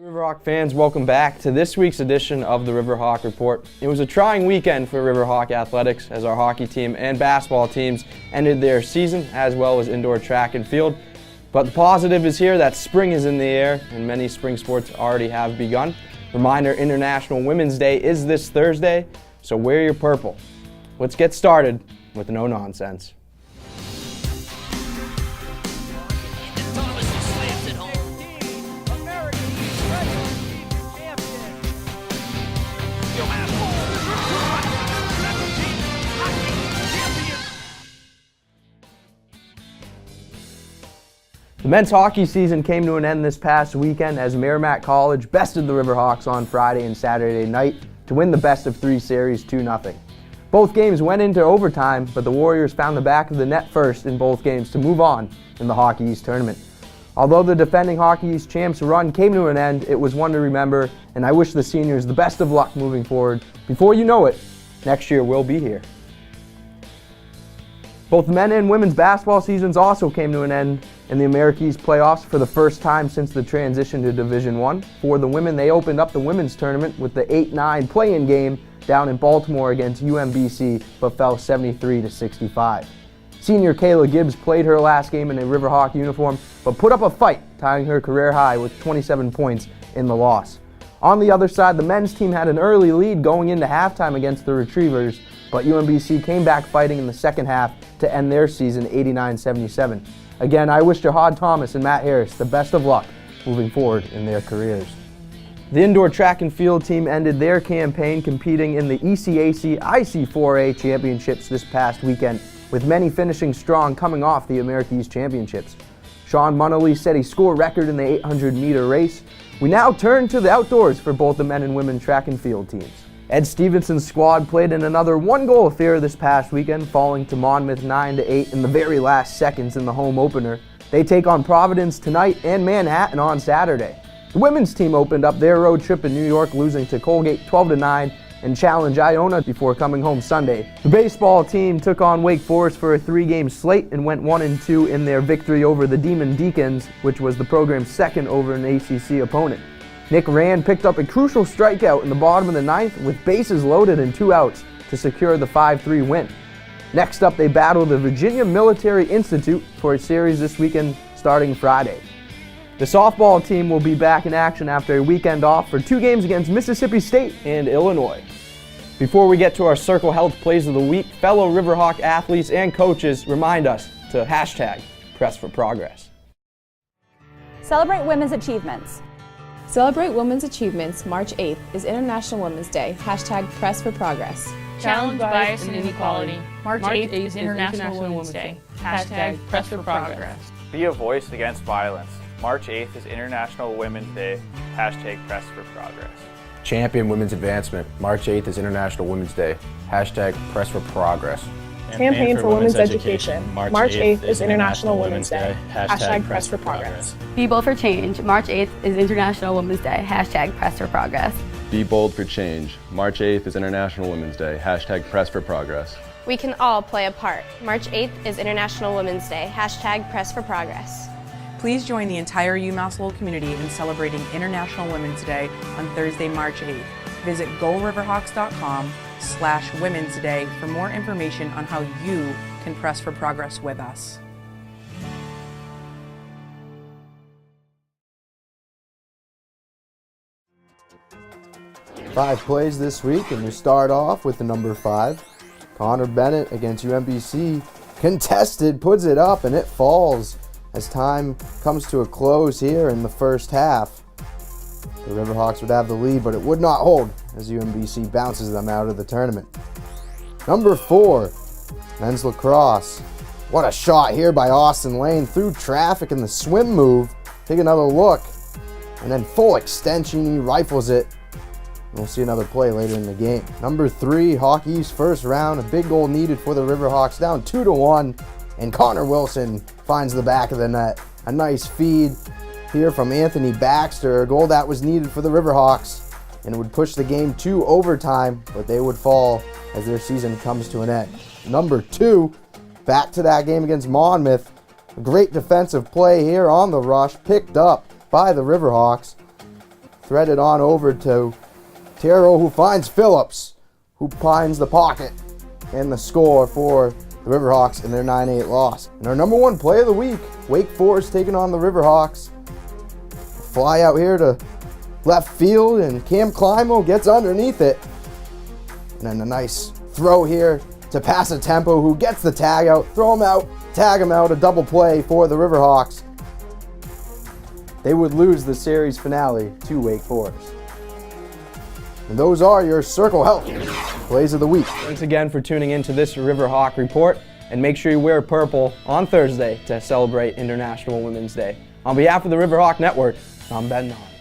Riverhawk fans, welcome back to this week's edition of the Riverhawk Report. It was a trying weekend for Riverhawk athletics as our hockey team and basketball teams ended their season, as well as indoor track and field. But the positive is here that spring is in the air and many spring sports already have begun. Reminder, International Women's Day is this Thursday, so wear your purple. Let's get started with no nonsense. The men's hockey season came to an end this past weekend as Merrimack College bested the Riverhawks on Friday and Saturday night to win the best-of-3 series 2-0. Both games went into overtime, but the Warriors found the back of the net first in both games to move on in the Hockey East tournament. Although the defending Hockey East champs run came to an end, it was one to remember, and I wish the seniors the best of luck moving forward. Before you know it, next year we'll be here. Both men and women's basketball seasons also came to an end in the America East playoffs for the first time since the transition to Division I. For the women, they opened up the women's tournament with the 8-9 play-in game down in Baltimore against UMBC, but fell 73-65. Senior Kayla Gibbs played her last game in a Riverhawk uniform, but put up a fight, tying her career high with 27 points in the loss. On the other side, the men's team had an early lead going into halftime against the Retrievers, but UMBC came back fighting in the second half to end their season 89-77. Again, I wish Jahad Thomas and Matt Harris the best of luck moving forward in their careers. The indoor track and field team ended their campaign competing in the ECAC IC4A championships this past weekend, with many finishing strong coming off the America East championships. Sean Munnelly set a score record in the 800-meter race. We now turn to the outdoors for both the men and women track and field teams. Ed Stevenson's squad played in another one-goal affair this past weekend, falling to Monmouth 9-8 in the very last seconds in the home opener. They take on Providence tonight and Manhattan on Saturday. The women's team opened up their road trip in New York, losing to Colgate 12-9 and challenge Iona before coming home Sunday. The baseball team took on Wake Forest for a 3-game slate and went 1-2 in their victory over the Demon Deacons, which was the program's second over an ACC opponent. Nick Rand picked up a crucial strikeout in the bottom of the ninth with bases loaded and 2 outs to secure the 5-3 win. Next up, they battled the Virginia Military Institute for a series this weekend starting Friday. The softball team will be back in action after a weekend off for 2 games against Mississippi State and Illinois. Before we get to our Circle Health Plays of the Week, fellow Riverhawk athletes and coaches remind us to #PressForProgress. Celebrate women's achievements. Celebrate Women's Achievements. March 8th is International Women's Day. #PressForProgress. Challenge bias and inequality. March 8th is International Women's Day. #PressForProgress. Be a voice against violence. March 8th is International Women's Day. #PressForProgress. Champion women's advancement. March 8th is International Women's Day. #PressForProgress. Campaign for Women's Education. March 8th is International Women's Day. #PressForProgress. Be Bold for Change. March 8th is International Women's Day. #PressForProgress. Be Bold for Change. March 8th is International Women's Day. #PressForProgress. We can all play a part. March 8th is International Women's Day. #PressForProgress. Please join the entire UMass Lowell community in celebrating International Women's Day on Thursday, March 8th. Visit GoRiverhawks.com/Women's Day for more information on how you can press for progress with us. Five plays this week, and we start off with the number 5. Connor Bennett against UMBC. Contested, puts it up, and it falls as time comes to a close here in the first half. The Riverhawks would have the lead, but it would not hold as UMBC bounces them out of the tournament. Number 4, men's lacrosse. What a shot here by Austin Lane through traffic in the swim move. Take another look, and then full extension, he rifles it. We'll see another play later in the game. Number 3, Hockey East first round. A big goal needed for the Riverhawks, down 2-1. And Connor Wilson finds the back of the net. A nice feed here from Anthony Baxter. A goal that was needed for the Riverhawks. And it would push the game to overtime, but they would fall as their season comes to an end. Number 2, back to that game against Monmouth. A great defensive play here on the rush, picked up by the Riverhawks. threaded on over to Terrell, who finds Phillips, who finds the pocket and the score for the Riverhawks in their 9-8 loss. And our number one play of the week, Wake Forest taking on the Riverhawks. Fly out here to left field, and Cam Climo gets underneath it. And then a nice throw here to Passatempo, who gets the tag out, throw him out, tag him out, a double play for the Riverhawks. They would lose the series finale to Wake Forest. And those are your Circle Health plays of the week. Thanks again for tuning in to this Riverhawk Report, and make sure you wear purple on Thursday to celebrate International Women's Day. On behalf of the Riverhawk Network, I'm Ben Nahn.